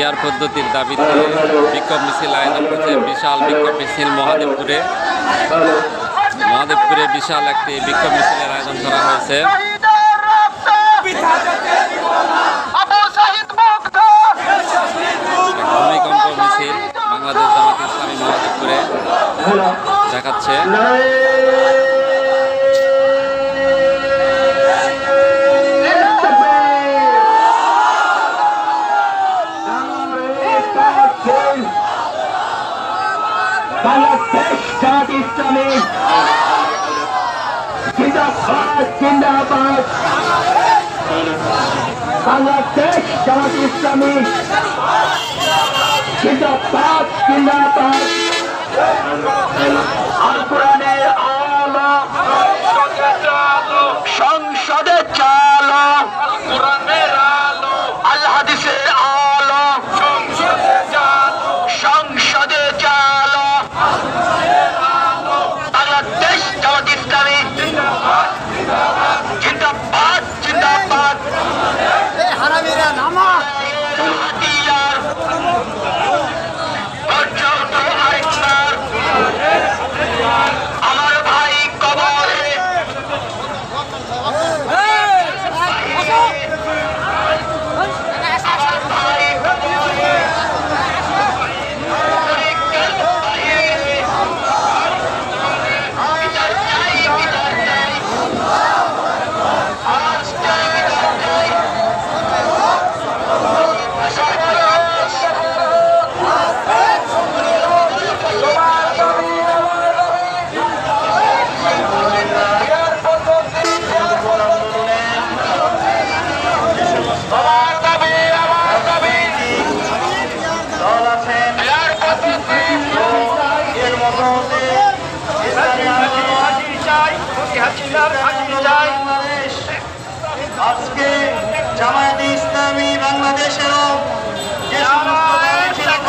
Peer পদ্ধতির দাবিতে বিক্ষোভ মিছিল আয়োজন করেছে। বিশাল বিক্ষোভ মিছিল মহাদেবপুরে বিশাল একটি বিক্ষোভ মিছিলের আয়োজন করা হয়েছে। ভূমিকম্প মিছিল বাংলাদেশ জামাত ইসলামী মহাদেবপুরে দেখাচ্ছে। বাংলাদেশ জামাত ইসলামী জিন্দাবাদ জিন্দাবাদ। বাংলাদেশ জামাত ইসলামী জিন্দাবাদ জিন্দাবাদ। আল কোরআনের আলো সংসদে চালো, কোরআনের আলো আল হাদিসের আলো সংসদে চালো। বাংলাদেশ জামাত ইসলামী জিন্দাবাদ জিন্দাবাদ। আমার ভাই কবরে আজকে জামায়াতে ইসলামী বাংলাদেশেরও যে সমস্ত